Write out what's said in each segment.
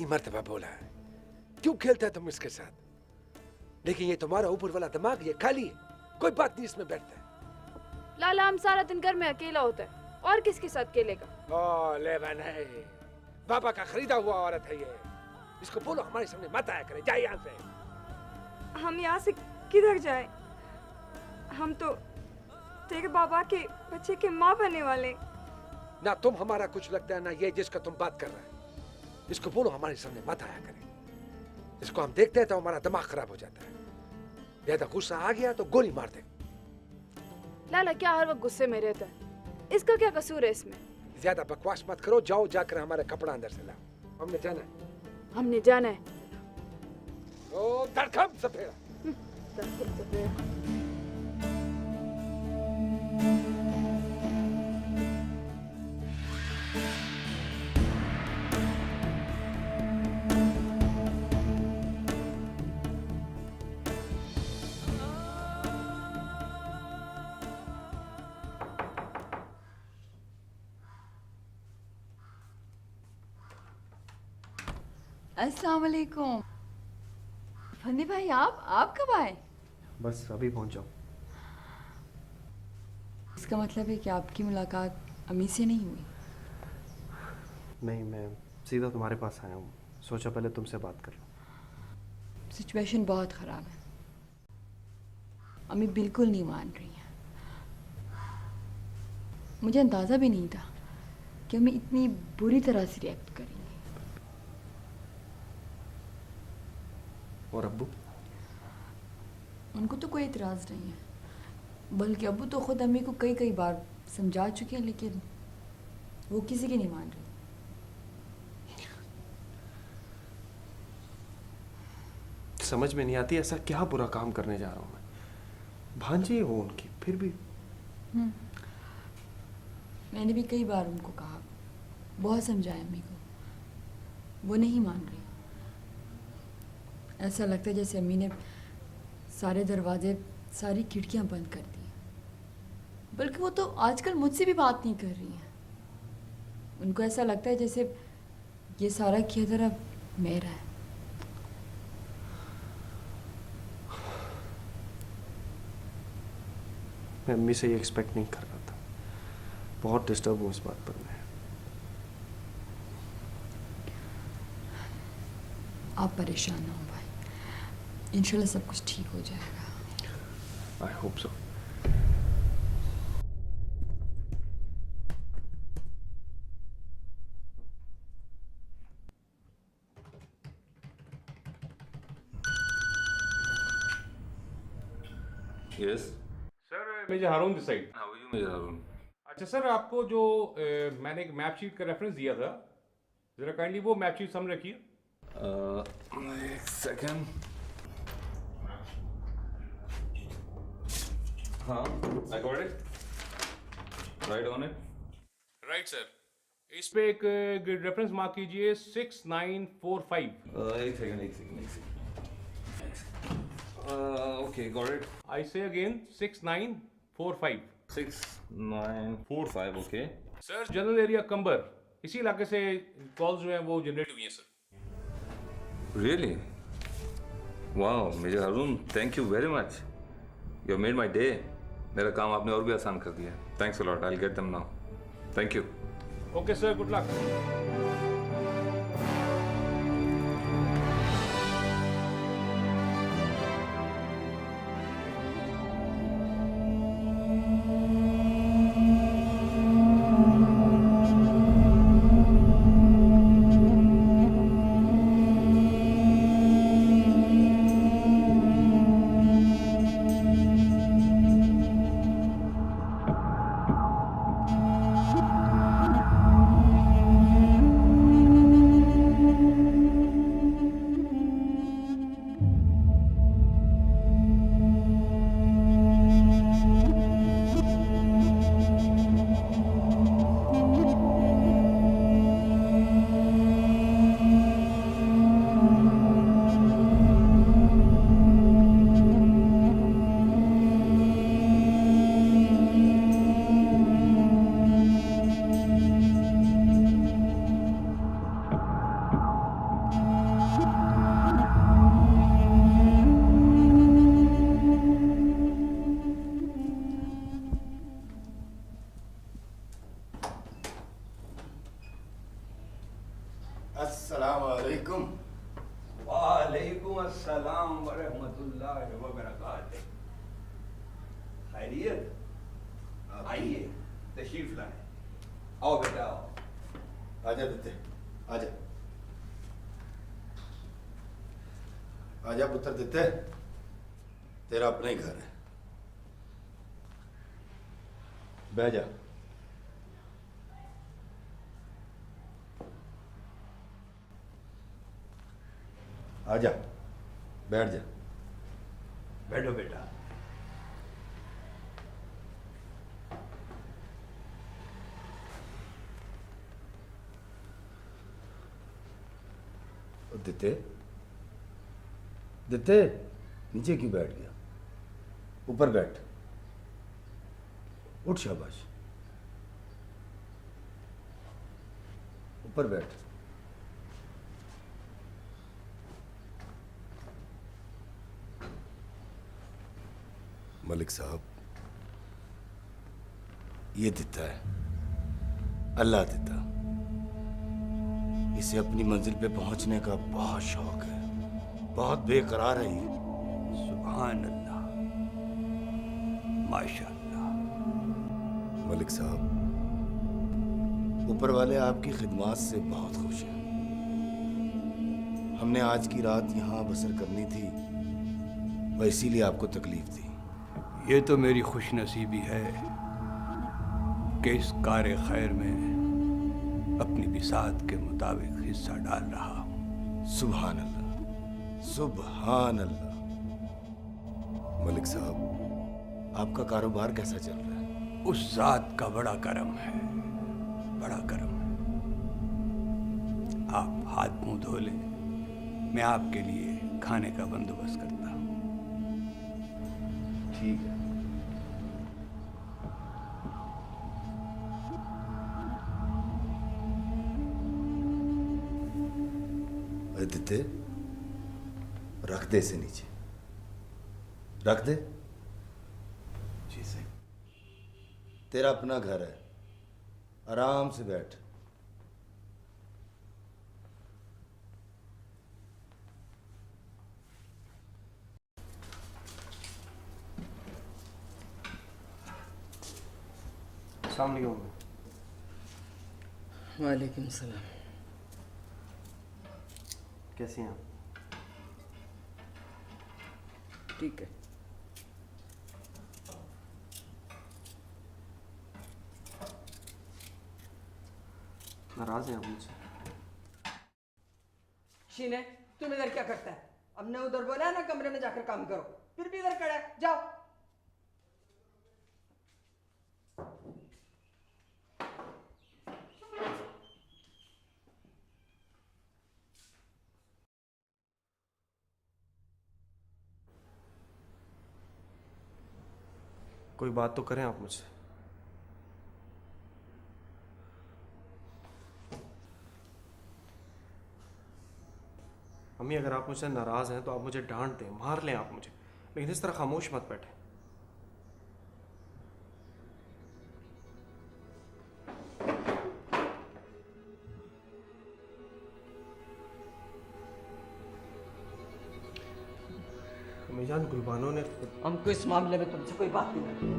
कितनी मर्तबा बोला है, क्यों खेलता है तुम इसके साथ? लेकिन ये तुम्हारा ऊपर वाला दिमाग ये खाली है, कोई बात नहीं इसमें बैठता है। लाला हम सारा दिन घर में अकेला होता है और किसके साथ खेलेगा? ओ ले बने, बाबा का खरीदा हुआ औरत है ये, इसको बोलो हमारे सामने मत आया करे, जाए यहाँ से। हम यहाँ से किधर जाए? हम तो तेरे बाबा के बच्चे के माँ बनने वाले। ना तुम हमारा कुछ लगता है ना ये जिसका तुम बात कर रहे हैं। इसको बोलो हमारे सामने मत आया करे, इसको हम देखते हैं तो हमारा दिमाग खराब हो जाता है। ज्यादा गुस्सा आ गया तो गोली मार दे। लाला क्या हर वक्त गुस्से में रहता है? इसका क्या कसूर है इसमें? ज्यादा बकवास मत करो, जाओ जाकर हमारे कपड़ा अंदर से लाओ, हमने जाना है। हमने जाना है। ओ धड़कम सफेरा। अस्सलाम वालेकुम। फंदी भाई आप कब आए? बस अभी पहुंचा। इसका मतलब है कि आपकी मुलाकात अम्मी से नहीं हुई? नहीं, मैं सीधा तुम्हारे पास आया हूँ, सोचा पहले तुमसे बात कर लूँ। सिचुएशन बहुत ख़राब है, अम्मी बिल्कुल नहीं मान रही हैं। मुझे अंदाज़ा भी नहीं था कि अम्मी इतनी बुरी तरह से रिएक्ट करेंगी। और अब्बू? उनको तो कोई इतराज़ नहीं है, बल्कि अब्बू तो खुद अम्मी को कई बार समझा चुके हैं, लेकिन वो किसी की नहीं मान रही। समझ में नहीं आती ऐसा क्या बुरा काम करने जा रहा हूँ मैं। भांजी हो उनकी, फिर भी। मैंने भी कई बार उनको कहा, बहुत समझाया अम्मी को, वो नहीं मान रही। ऐसा लगता है जैसे अम्मी ने सारे दरवाजे, सारी खिड़कियां बंद कर दी। बल्कि वो तो आजकल मुझसे भी बात नहीं कर रही हैं। उनको ऐसा लगता है जैसे ये सारा खेतर अब मेरा है। मैं अम्मी से ये एक्सपेक्ट नहीं कर रहा था, बहुत डिस्टर्ब हूँ इस बात पर मैं। आप परेशान ना हो भाई, इंशाल्लाह सब कुछ ठीक हो जाएगा। I hope so. Yes sir, major Haroon this side. How are you major Haroon? अच्छा सर, आपको जो मैंने एक मैप शीट का रेफरेंस दिया था, जरा काइंडली वो मैप शीट सामने रखिए। एक सेकेंड। हाँ, I got it. Right on it. Right sir, इस पे एक रेफरेंस मार्क कीजिए 6945। एक सेकेंड। Okay, got it. I say again 6945। 6945, okay. Sir, general area Qambar, इसी इलाके से कॉल्स जो हैं वो जनरेट हुई हैं sir. Really? Wow, major Haroon, thank you very much. You made my day. मेरा काम आपने और भी आसान कर दिया। Thanks a lot, I will get them now. Thank you. Okay sir, good luck. खैरियत आइए तशरीफ लाए। आओ बेटा आओ। आजा दत्ते, आजा आजा पुत्र दत्ते, तेरा अपना ही घर है, बैठ जा। आजा बैठ जा। बैठो बेटा। दत्ते, दत्ते नीचे क्यों बैठ गया? ऊपर बैठ, उठ, शाबाश, ऊपर बैठ। मलिक साहब, ये देता है, अल्लाह देता। इसे अपनी मंजिल पे पहुंचने का बहुत शौक है, बहुत बेकरार है ये। सुभान अल्लाह, माशाअल्लाह। मलिक साहब, ऊपर वाले आपकी खिदमत से बहुत खुश हैं। हमने आज की रात यहाँ बसर करनी थी, वह इसीलिए आपको तकलीफ दी। ये तो मेरी खुशनसीबी है कि इस कार्य खैर में अपनी बिसात के मुताबिक हिस्सा डाल रहा हूँ। सुभान अल्लाह, सुभान अल्लाह। मलिक साहब, आपका कारोबार कैसा चल रहा है? उस जात का बड़ा करम है, बड़ा करम है। आप हाथ मुंह धो लें, मैं आपके लिए खाने का बंदोबस्त करता हूँ। ठीक है। दत्ते, रख दे इसे नीचे, रख दे। जी सही। तेरा अपना घर है, आराम से बैठ। अस्सलाम वालेकुम। वालेकुम सलाम। कैसे हैं आप? ठीक है। नाराज हैं आप मुझसे? शीने, तुम इधर क्या करता है? अब ने उधर बोला ना कमरे में जाकर काम करो, फिर भी इधर खड़ा है, जाओ। कोई बात तो करें आप मुझसे। अम्मी, अगर आप मुझसे नाराज हैं तो आप मुझे डांट दें, मार लें आप मुझे, लेकिन इस तरह खामोश मत बैठे। अम्मी जान, गुलबानो ने हमको इस मामले में तुमसे कोई बात नहीं करनी।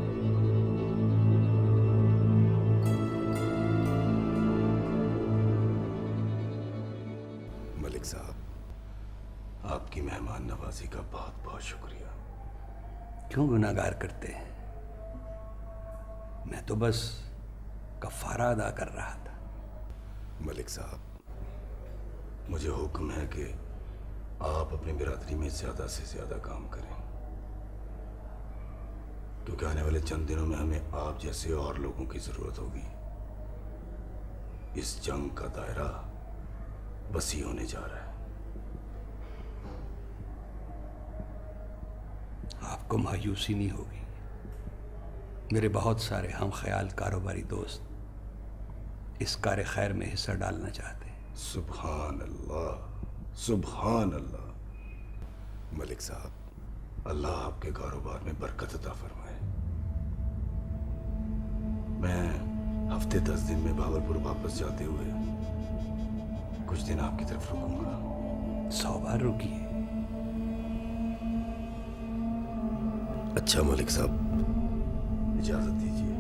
मलिक साहब, आपकी मेहमान नवाजी का बहुत बहुत शुक्रिया। क्यों गुनाहगार करते हैं? मैं तो बस कफारा अदा कर रहा था। मलिक साहब, मुझे हुक्म है कि आप अपनी बिरादरी में ज़्यादा से ज़्यादा काम करें, क्योंकि आने वाले चंद दिनों में हमें आप जैसे और लोगों की ज़रूरत होगी। इस जंग का दायरा वसी होने जा रहा है। आपको मायूसी नहीं होगी। मेरे बहुत सारे हम ख्याल कारोबारी दोस्त इस कार्य खैर में हिस्सा डालना चाहते हैं। सुभान अल्लाह, सुभान अल्लाह। मलिक साहब, अल्लाह आपके कारोबार में बरकत अता फरमाए। मैं हफ्ते 10 दिन में भावलपुर वापस जाते हुए कुछ दिन आपकी तरफ रुकूंगा। 100 बार रुकिए। अच्छा मलिक साहब, इजाजत दीजिए।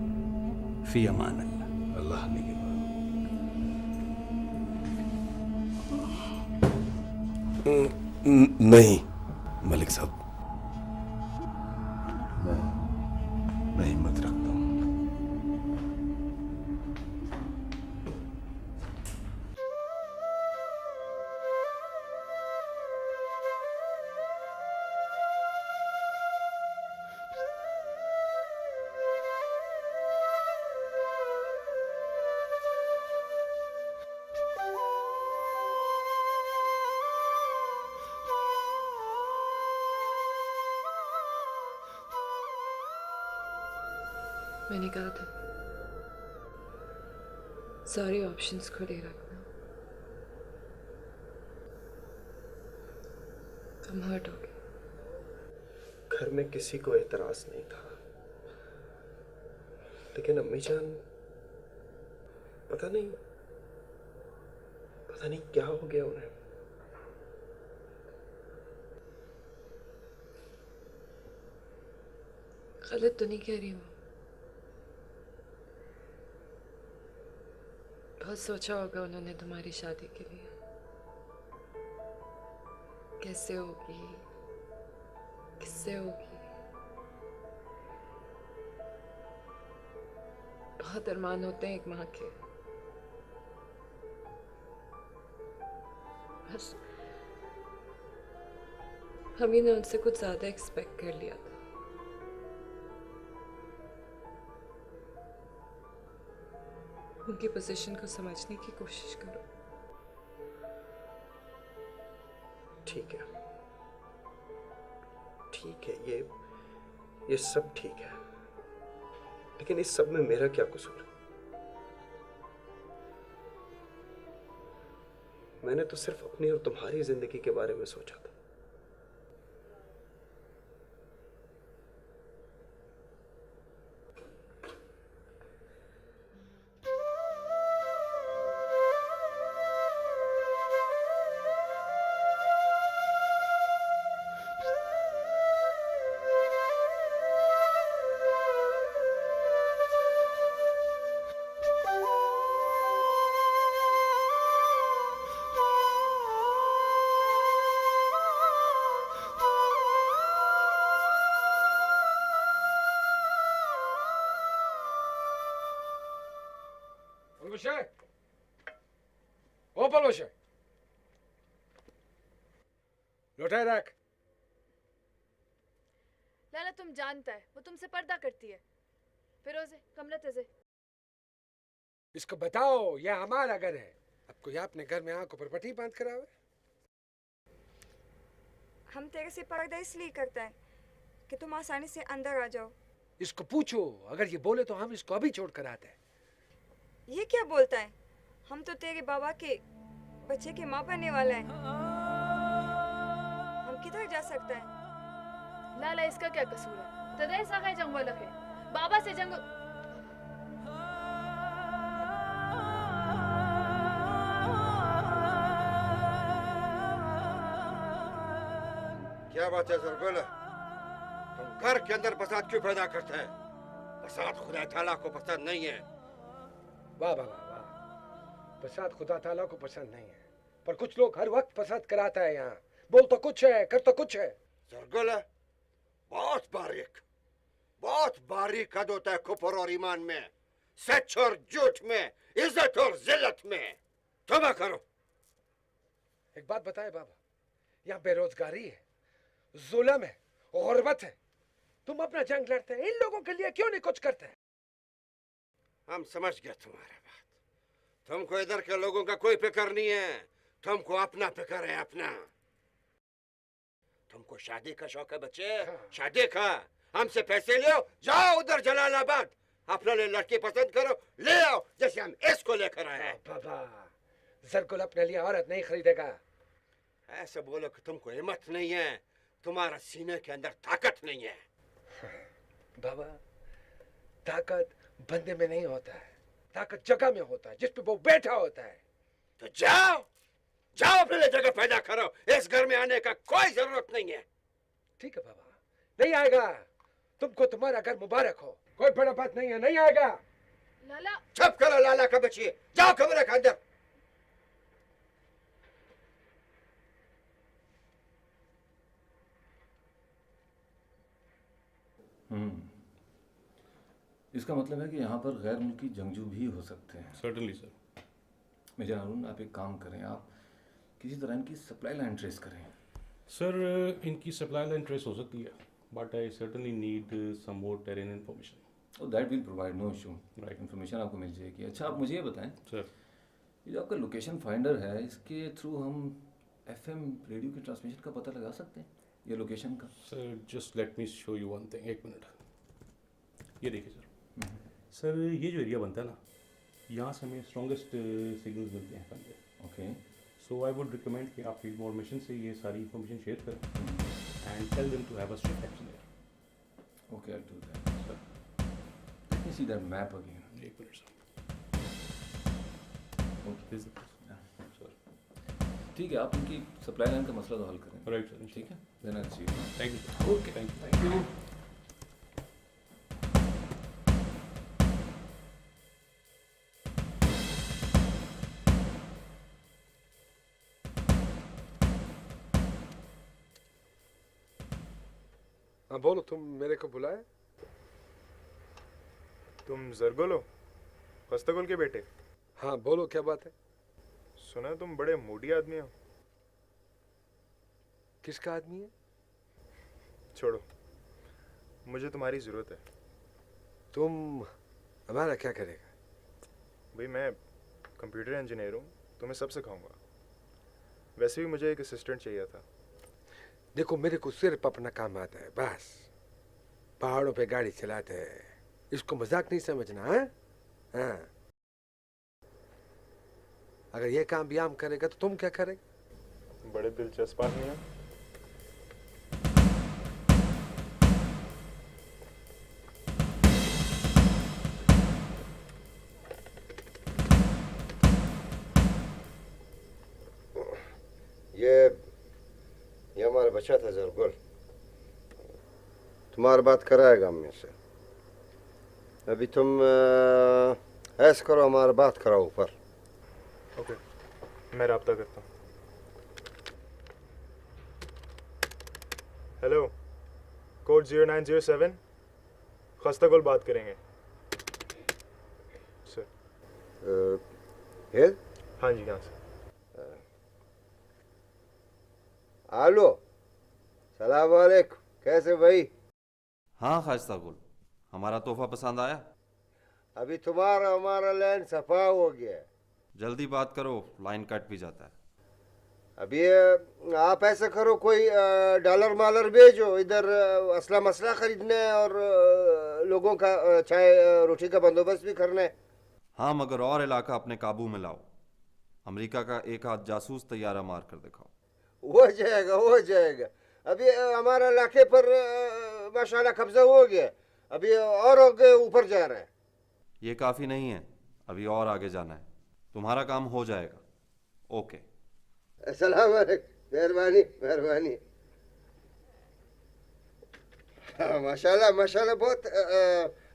फी अमान अल्लाह। अल्लाह ने नहीं मलिक साहब, मैं हिम्मत रखता हूँ। मैंने कहा था सारे ऑप्शंस खुले रखना। हम हर्ट हो गए। घर में किसी को एतराज नहीं था, लेकिन अम्मी जान पता नहीं क्या हो गया उन्हें। गलत तो नहीं कह रही हूँ। बहुत सोचा होगा उन्होंने तुम्हारी शादी के लिए, कैसे होगी, किससे होगी। बहुत अरमान होते हैं एक माँ के, बस हम ही ने उनसे कुछ ज्यादा एक्सपेक्ट कर लिया था। उनकी पोजीशन को समझने की कोशिश करो। ठीक है, ये सब ठीक है, लेकिन इस सब में मेरा क्या कसूर है? मैंने तो सिर्फ अपनी और तुम्हारी जिंदगी के बारे में सोचा था। पलवशे लौटाए रख। लाला तुम जानता है वो तुमसे पर्दा करती है। फिरोजे कमला तजे इसको बताओ ये हमारा घर है, अब कोई अपने घर में आंखों पर पट्टी बांध कर आवे। हम तेरे से पर्दा इसलिए करते हैं कि तुम आसानी से अंदर आ जाओ। इसको पूछो, अगर ये बोले तो हम इसको अभी छोड़ कर आते हैं। ये क्या बोलता है? हम तो तेरे बाबा के बच्चे के माँ बनने वाला है, हम किधर जा सकते हैं? लाला इसका क्या कसूर है? तदे सागा जंग वाला है बाबा से जंग। क्या बात है सरगुल, तुम घर के अंदर फसाद क्यों पैदा करते हैं? फसाद खुदा ताला को पसंद नहीं है। वाह वाह वाह वाह, फसाद खुदा ताला को पसंद नहीं है, पर कुछ लोग हर वक्त फसाद कराता है। यहाँ बोल तो कुछ है, कर तो कुछ है। सरगुल बहुत बारीक कद होता है कुफर और ईमान में, सच और झूठ में, इज्जत और जिल्लत में। तौबा करो। एक बात बताए बाबा, यहाँ बेरोजगारी है, जुल्म है, गुर्बत है, तुम अपना जंग लड़ते हैं, इन लोगों के लिए क्यों नहीं कुछ करते? हम समझ गए तुम्हारा बात। तुमको इधर के लोगों का कोई फिक्र नहीं है, तुमको अपना फिक्र है, अपना। तुमको शादी का शौक है बच्चे, शादी का। हमसे पैसे ले आओ, जाओ उधर जलालाबाद, अपना लिए लड़की पसंद करो, ले आओ, जैसे हम इसको लेकर आए हैं। बाबा जरकुल अपने लिए औरत नहीं खरीदेगा। ऐसे बोलो कि तुमको हिम्मत नहीं है, तुम्हारा सीने के अंदर ताकत नहीं है। बाबा ताकत बंदे में नहीं होता है, ताकत जगह में होता है जिस पे वो बैठा होता है। तो जाओ अपने लिए जगह पैदा करो, इस घर में आने का कोई जरूरत नहीं है। ठीक है बाबा, नहीं आएगा। तुमको तुम्हारा घर मुबारक हो। कोई बड़ा बात नहीं है, नहीं आएगा। लाला चुप करो लाला का बच्चे, जाओ कमरे के अंदर। इसका मतलब है कि यहाँ पर गैर मुल्की जंगजू भी हो सकते हैं। Certainly sir. मेजर हारून, आप एक काम करें, आप किसी तरह इनकी सप्लाई लाइन ट्रेस करें। सर इनकी सप्लाई लाइन ट्रेस हो सकती है, but I certainly need some more terrain information. तो that will provide, no issue. Right, information आपको मिल जाएगी। अच्छा, आप मुझे ये बताएं सर, ये जो आपका लोकेशन फाइंडर है, इसके थ्रू हम FM रेडियो की ट्रांसमिशन का पता लगा सकते हैं, ये लोकेशन का? Sir just let me show you one thing, एक मिनट। ये देखिए सर, सर ये जो एरिया बनता है ना, यहाँ से हमें स्ट्रॉन्गेस्ट सिग्नल्स मिलते हैं फंडे। Okay, so I would recommend कि आप फील्ड मोर से ये सारी इन्फॉर्मेशन शेयर करें and tell them to have a strict action there. Okay, I will do that sir. Let me see that map again. एक minute sir. Okay, this is sir. ठीक है, आप उनकी supply line का मसला तो हल करें। राइट सर, ठीक है, then I will see you. Thank you sir. Okay, thank you. हाँ बोलो, तुम मेरे को बुलाए? तुम जरगुल हो, खस्तगुल के बेटे? हाँ बोलो, क्या बात है? सुना है तुम बड़े मूडी आदमी हो। किसका आदमी है? छोड़ो, मुझे तुम्हारी जरूरत है। तुम हमारा क्या करेगा? भाई मैं कंप्यूटर इंजीनियर हूँ, तुम्हें सब सिखाऊंगा। वैसे भी मुझे एक असिस्टेंट चाहिए था। देखो, मेरे को सिर्फ अपना काम आता है बस। पहाड़ों पे गाड़ी चलाते हैं, इसको मजाक नहीं समझना। हाँ, अगर ये काम भी आम करेगा तो तुम क्या करेगा? बड़े दिलचस्प आदमी हो। ये हमारा बच्चा था जरगुल, तुम्हारी बात कराएगा हम में से। अभी तुम ऐसा करो, हमारा बात कराओ ऊपर। ओके, मैं राब्ता करता हूँ। हेलो, कोड 0907, खस्तगुल बात करेंगे सर। हाँ जी, यहाँ से। आलो, सलाम वालेकुम, कैसे भाई? हाँ खास्ता गुल, हमारा तोहफा पसंद आया? अभी तुम्हारा हमारा लाइन सफा हो गया। जल्दी बात करो, लाइन कट भी जाता है। अभी आप ऐसा करो, कोई डॉलर मालर भेजो इधर, असला मसला खरीदने और लोगों का चाय रोटी का बंदोबस्त भी करना है। हाँ, मगर और इलाका अपने काबू में लाओ। अमेरिका का एक हाथ जासूस तैयारा मार कर दिखाओ। हो जाएगा, हो जाएगा। अभी हमारा इलाके पर माशाल्लाह कब्जा हो गया, अभी और आगे ऊपर जा रहा है। ये काफ़ी नहीं है, अभी और आगे जाना है। तुम्हारा काम हो जाएगा। ओके, अस्सलाम वालेकुम, मेहरबानी मेहरबानी। हाँ, माशाल्लाह माशाल्लाह, बहुत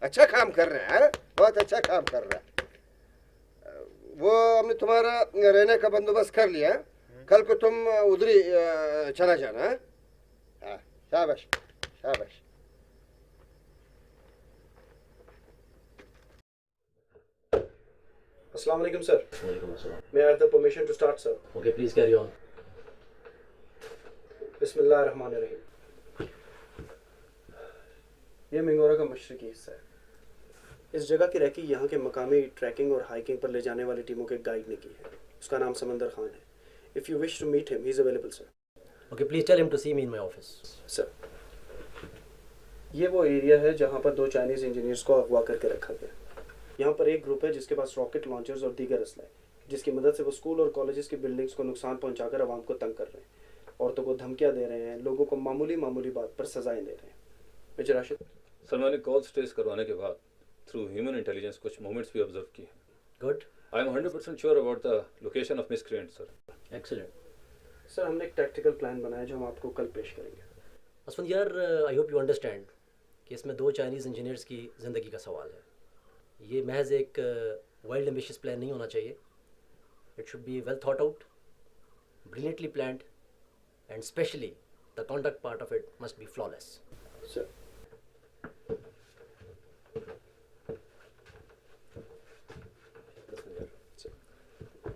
अच्छा काम कर रहा है, बहुत अच्छा काम कर रहा है। वो हमने तुम्हारा रहने का बंदोबस्त कर लिया, कल को तुम उधर ही चला जाना। हाँ, शाबाश शाबाश। Assalamu alaikum, sir. Walaikum assalam. May I have the permission to start, sir? Okay, please carry on. बिस्मिल्लाहिर्रहमानिर्रहीम। यह मिंगोरा का मशरकी हिस्सा है। इस जगह की रैकी यहाँ के मकामी ट्रैकिंग और हाइकिंग पर ले जाने वाली टीमों के गाइड ने की है। उसका नाम समंदर खान है। If you wish to meet him, he is available, sir. Okay, please tell him to see me in my office. Sir. ये वो एरिया है जहाँ पर 2 चाइनीज इंजीनियर्स को अगवा करके रखा गया। यहाँ पर एक ग्रुप है जिसके पास रॉकेट लॉन्चर्स और दीगर असला है, जिसकी मदद से वो स्कूल और कॉलेजेस की बिल्डिंग्स को नुकसान पहुँचाकर आवाम को तंग कर रहे हैं, औरतों को धमकियाँ दे रहे हैं, लोगों को मामूली बात पर सजाएं दे रहे हैं। मेजर राशिद, सर मैंने कॉल्स ट्रेस करवाने के बाद थ्रू ह्यूमन इंटेलिजेंस कुछ मूवमेंट्स भी ऑब्जर्व किए। Good. I am 100% sure about the location of miscreant, sir. Excellent. Sir हमने एक टैक्टिकल प्लान बनाया जो हम आपको कल पेश करेंगे। असफंद यार, आई होप यू अंडरस्टैंड कि इसमें 2 चाइनीज़ इंजीनियर्स की ज़िंदगी का सवाल है। ये महज एक वाइल्ड एम्बिशियस प्लान नहीं होना चाहिए। It should be well thought out, brilliantly planned, and specially the conduct part of it must be flawless. Sir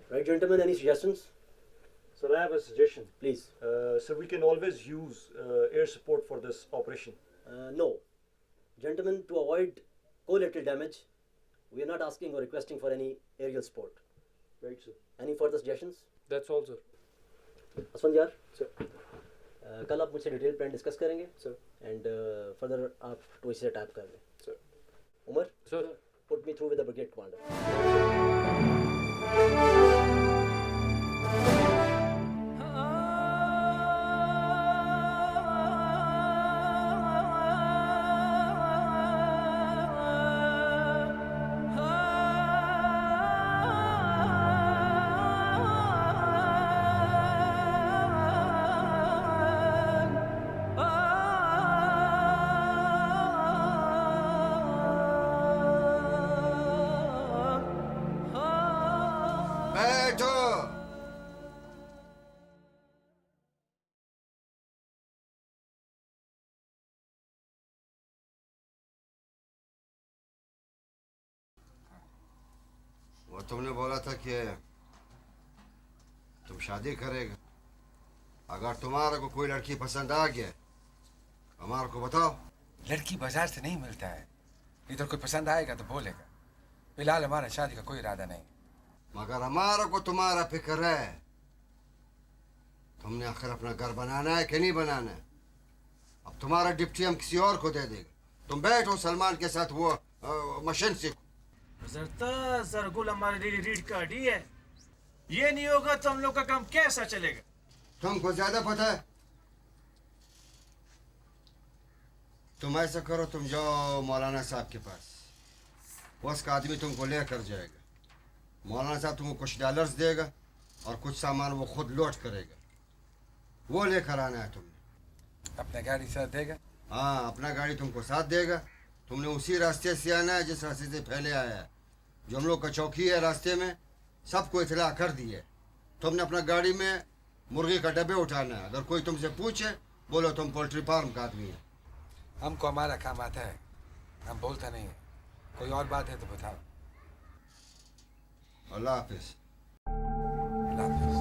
Right, gentlemen, any suggestions? Sir, I have a suggestion. Please. Sir, we can always use air support for this operation. No. Gentlemen, to avoid collateral damage, we are not asking or requesting for any aerial support. Right, sir. Any further suggestions? That's all, sir. Asfand यार, Sir. कल आप मुझसे detail plan discuss करेंगे sir, and further आप तो इसे type कर लें sir. Umar sir, put me through with the brigade commander. बैठो। वो तुमने बोला था कि तुम शादी करेगा। अगर तुम्हारे को कोई लड़की पसंद आ गया हमारे को बताओ। लड़की बाजार से नहीं मिलता है, इधर कोई पसंद आएगा तो बोलेगा। फिलहाल हमारा शादी का कोई इरादा नहीं। मगर हमारा को तुम्हारा फिक्र है। तुमने आखिर अपना घर बनाना है कि नहीं बनाना है? अब तुम्हारा डिप्टी हम किसी और को दे देगा। तुम बैठो सलमान के साथ वो मशीन सीखो। सरगुल हमारे लिए रीढ़ का हड्डी है। ये नहीं होगा तो हम लोग का काम कैसा चलेगा? तुमको ज्यादा पता है। तुम ऐसा करो, तुम जाओ मौलाना साहब के पास, उसका आदमी तुमको लेकर जाएगा। मौलाना साहब तुमको कुछ डॉलर्स देगा और कुछ सामान वो खुद लौट करेगा। वो लेकर आना है तुमने। अपना गाड़ी साथ देगा? हाँ, अपना गाड़ी तुमको साथ देगा। तुमने उसी रास्ते से आना है जिस रास्ते से पहले आया है। जो हम लोग का चौकी है रास्ते में, सबको इतला कर दी है। तुमने अपना गाड़ी में मुर्गी का डब्बे उठाना है। अगर कोई तुमसे पूछे बोलो तुम पोल्ट्री फार्म का आदमी है। हमको हमारा काम आता है, हम बोलता नहीं है। कोई और बात है तो बताओ। अल्लाह हाफिज। अल्लाह हाफिज।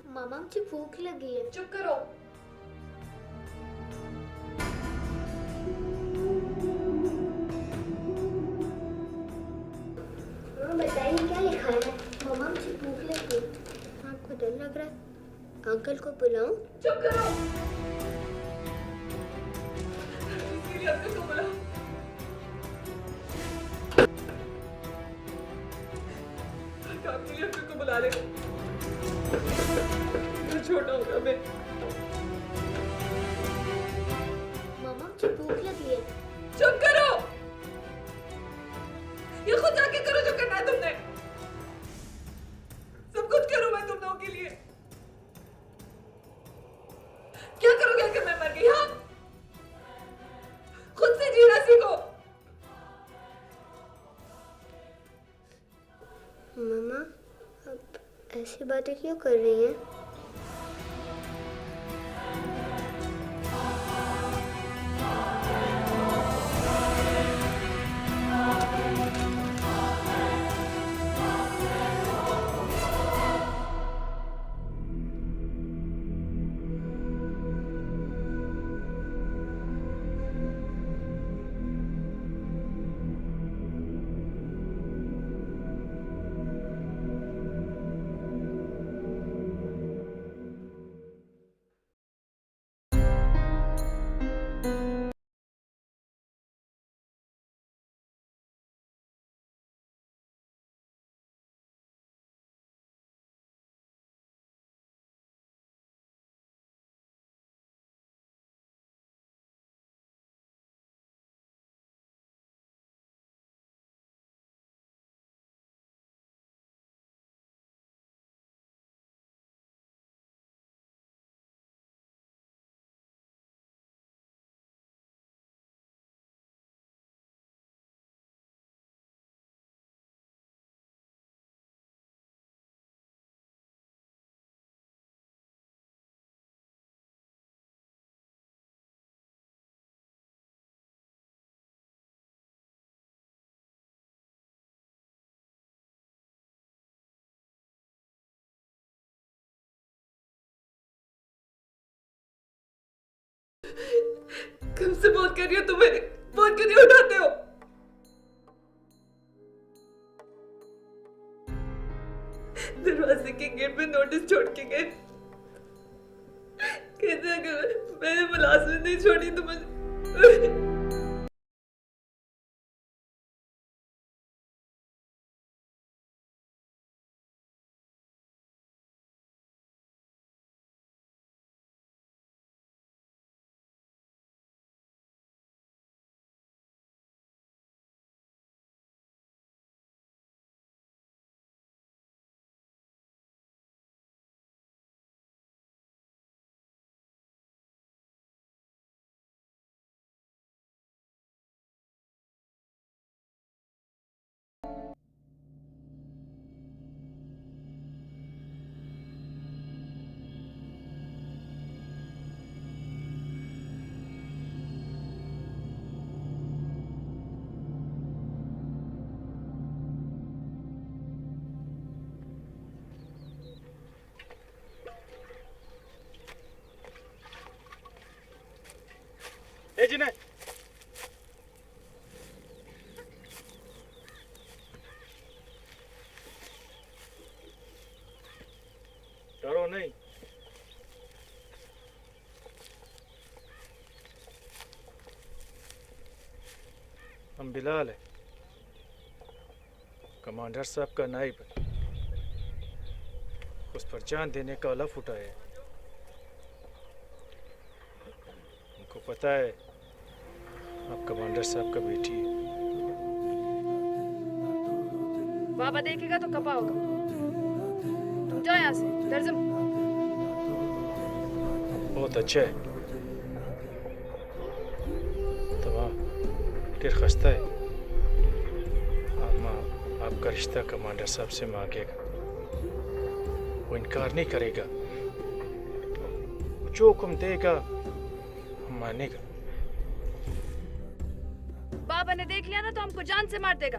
मामा मुझे भूख लगी है। चुप करो। बताइए क्या लिखा है? मामा मुझे भूख लगी। आपको डर लग रहा है? अंकल को बुलाऊं? चुप करो। इसलिए अंकल को बुलाओ। काम के लिए अंकल को बुला ले। छोटा होगा मैं। मामा मुझे भूख लगी है। चुप करो। ये खुद जाके करो जो करना है तुमने। सब कुछ करूं मैं तुम लोगों के लिए। क्या करोगे अगर मैं मर गई? हाँ, खुद से जीना सीखो। मामा अब ऐसी बातें क्यों कर रही हैं? तुमसे बात कर रही हो, तुम मेरी बात क्यों नहीं उठाते हो? दरवाजे के गेट पे नोटिस छोड़ के गए, कहते अगर मैंने मुलाजमत नहीं छोड़ी तो मुझे जिन्हें डरो नहीं, हम बिलाल है, कमांडर साहब का नाइब। उस पर जान देने का लफ उठाए। हमको पता है आप कमांडर साहब का बेटी है। बाबा देखेगा तो कपा होगा। तुम जाओ यहाँ से, दर्जम। बहुत अच्छा है। तमाम फिर खस्ता है। आपका रिश्ता कमांडर साहब से मांगेगा, वो इनकार नहीं करेगा। जो हुक्म देगा हम मानेगा। बाबा ने देख लिया ना तो हमको जान से मार देगा।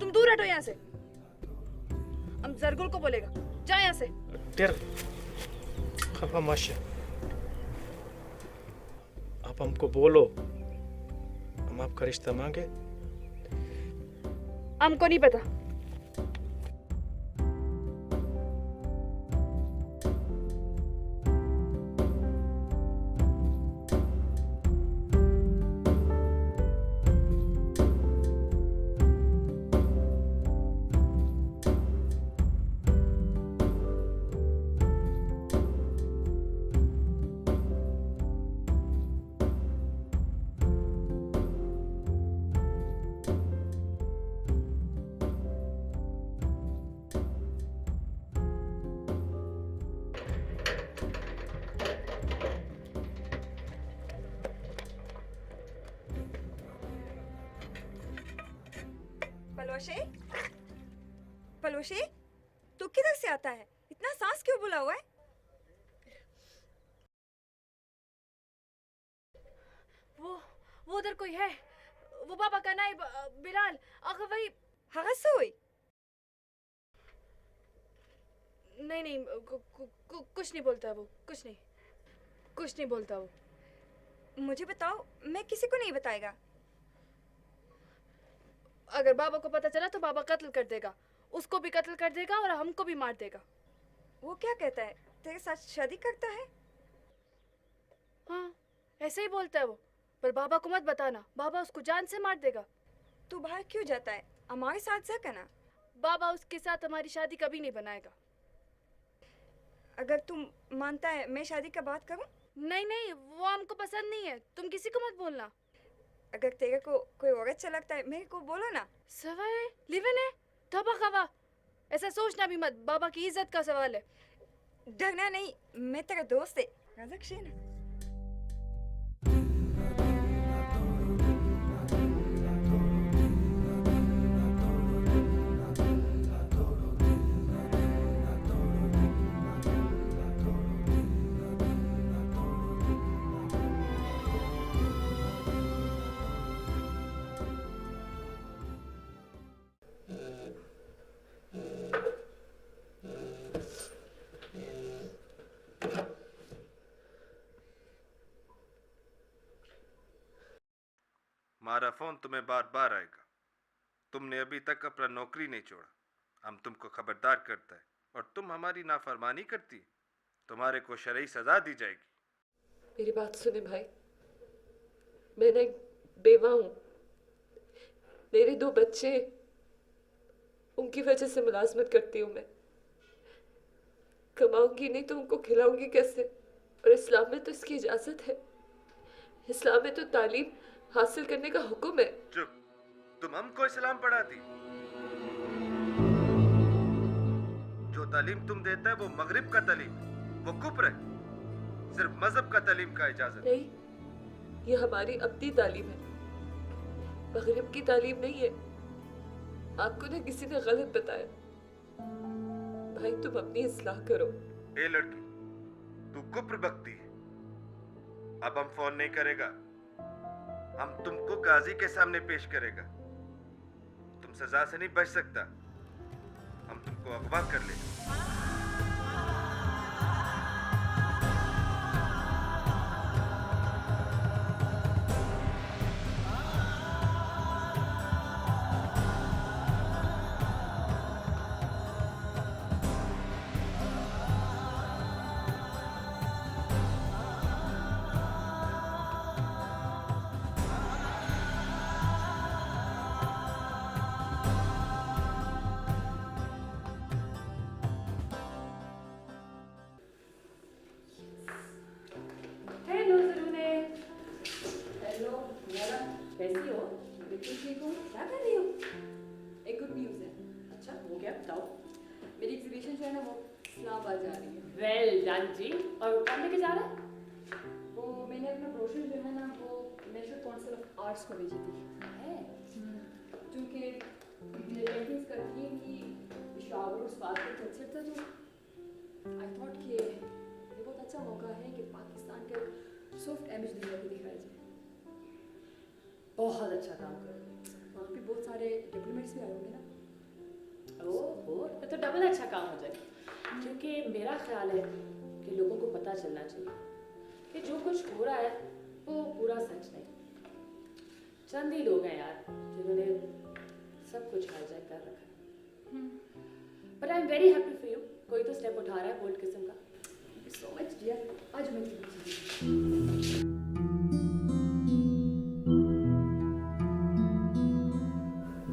तुम दूर हटो यहाँ से। हम जरगुल को बोलेगा, जाओ यहाँ से। तेर खफा माशा, आप हमको बोलो, हम आपका रिश्ता मांगे। हमको नहीं पता। पलोशे, तू किधर से आता है? इतना सांस क्यों बुला हुआ है? वो उधर कोई है। वो बाबा का नाइब बिलाल। अगर वही हगसोई। नहीं, कुछ नहीं बोलता वो। कुछ नहीं बोलता वो। मुझे बताओ, मैं किसी को नहीं बताएगा। अगर बाबा को पता चला तो बाबा कत्ल कर देगा, उसको भी कत्ल कर देगा और हमको भी मार देगा। वो क्या कहता है? तेरे साथ शादी करता है? हाँ, ऐसे ही बोलता है वो। पर बाबा को मत बताना, बाबा उसको जान से मार देगा। तू बाहर क्यों जाता है? हमारे साथ जा करना। बाबा उसके साथ हमारी शादी कभी नहीं बनाएगा। अगर तुम मानता है मैं शादी का बात करूं? नहीं, वो हमको पसंद नहीं है। तुम किसी को मत बोलना। अगर तेरे को कोई और अच्छा लगता है मेरे को बोलो ना। सवाल लिवन है, तबा खवा। ऐसा सोचना भी मत, बाबा की इज्जत का सवाल है। डरना नहीं, मैं तेरा दोस्त है। रज़क शेन। हमारा फोन तुम्हें बार बार आएगा। तुमने अभी तक अपना नौकरी नहीं छोड़ा। हम तुमको खबरदार करता है और तुम हमारी नाफरमानी करती, तुम्हारे को शरई सजा दी जाएगी। मेरी बात सुने भाई, मैं ना एक बेवा हूँ। मेरे 2 बच्चे, उनकी वजह से मुलाजमत करती हूँ मैं। कमाऊंगी नहीं तो उनको खिलाऊंगी कैसे? और इस्लाम में तो इसकी इजाजत है। इस्लाम में तो तालीम हासिल करने का हुक्म है। चुप, तुम हमको इस्लाम पढ़ाती। जो तालीम तुम देता है वो मगरिब का तालीम, वो कुफ्र है। सिर्फ मजहब का तालीम का इजाजत नहीं, ये हमारी अपनी तालीम है, मगरिब की तालीम नहीं है। आपको ना किसी ने गलत बताया। भाई तुम अपनी इस्लाह करो। ए लड़की, तू कुफ्र बकती है। अब हम फोन नहीं करेगा, हम तुमको काजी के सामने पेश करेगा। तुम सजा से नहीं बच सकता। हम तुमको अगवा कर लेंगे। हेलो सरूने। हेलो मेरा, कैसी हो? बिल्कुल ठीक हूँ। क्या कर रही हो? एक गुड न्यूज़ है। अच्छा हो गया, बताओ। मेरी एग्जीबिशन जो है ना वो इस्लामाबाद जा रही है। वेल डन जी। और कौन लेके जा रहा है? वो मैंने अपना ब्रोशर जो है ना वो नेशनल काउंसिल ऑफ आर्ट्स को भेजी थी। है क्योंकि एंट्रेंस का थीम ही शावर उस बात पर कंसर्ट था, तो आई थॉट कि ये बहुत अच्छा मौका है कि पाकिस्तान का सॉफ्ट इमेज दुनिया को दिखाया जाए। बहुत अच्छा काम कर रहे वहाँ पे बहुत सारे डिप्लोमेट्स भी आए होंगे ना। ओह तो डबल अच्छा काम हो जाए। क्योंकि मेरा ख्याल है कि लोगों को पता चलना चाहिए कि जो कुछ हो रहा है वो पूरा सच नहीं। चंद ही लोग हैं यार जिन्होंने सब कुछ हाईजैक कर रखा है। But I am very happy for you. कोई तो स्टेप उठा रहा है बोल्ड किस्म का। Thank you so much dear. आज मैं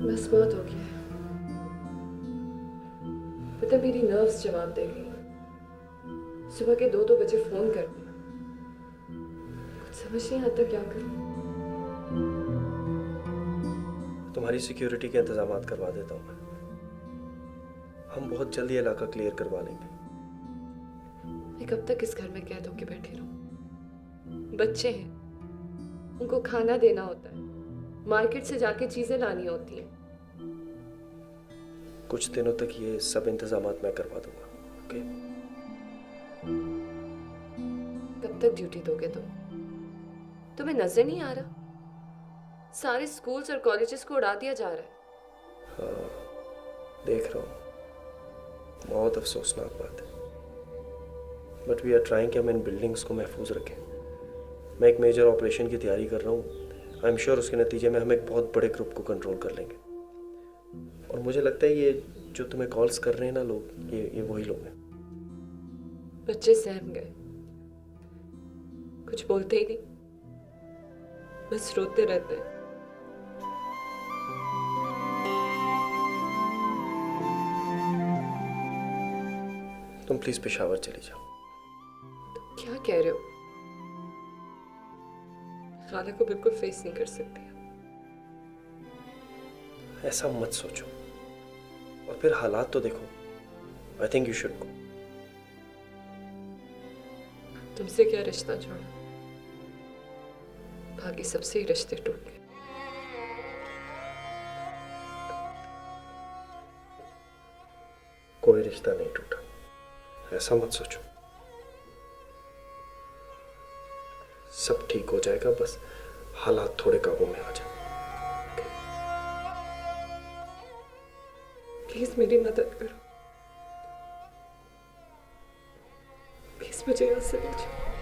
बस बहुत हो गया। पता मेरी नर्व्स जवाब दे गई। सुबह के 2-2 बजे फोन कर दिया। कुछ समझ नहीं आता क्या करूं। तुम्हारी सिक्योरिटी के इंतजाम करवा देता हूँ मैं। हम बहुत जल्दी इलाका क्लियर करवा लेंगे। मैं कब तक इस घर में कैद होके बैठी रहूं? बच्चे हैं, उनको खाना देना होता है, मार्केट से जाके चीजें लानी होती हैं। कुछ दिनों तक ये सब इंतजाम मैं करवा दूंगा। ओके? कब तक ड्यूटी दोगे तुम? तुम्हें नजर नहीं आ रहा? सारे स्कूल्स और कॉलेजेस को उड़ा दिया जा रहा है। हाँ, देख रहा हूँ। बहुत अफसोसनाक बात है। बट वी आर ट्राइंग कि हम इन बिल्डिंग्स को महफूज रखें। मैं एक मेजर ऑपरेशन की तैयारी कर रहा हूँ। आई एम श्योर उसके नतीजे में हम एक बहुत बड़े ग्रुप को कंट्रोल कर लेंगे। और मुझे लगता है ये जो तुम्हें कॉल्स कर रहे हैं ना लोग, ये वही लोग हैं। बच्चे सहम गए, कुछ बोलते ही नहीं, बस रोते रहते हैं। तुम प्लीज पेशावर चली जाओ। तुम क्या कह रहे हो? खाना को बिल्कुल फेस नहीं कर सकती। ऐसा मत सोचो, और फिर हालात तो देखो। I think you should go. तुमसे क्या रिश्ता जोड़ा? बाकी सबसे ही रिश्ते टूट गए। कोई रिश्ता नहीं टूटा, ऐसा मत सोचो। सब ठीक हो जाएगा, बस हालात थोड़े काबू में आ जाए। प्लीज मेरी मदद करो। प्लीज मुझे यहाँ से ले जाओ।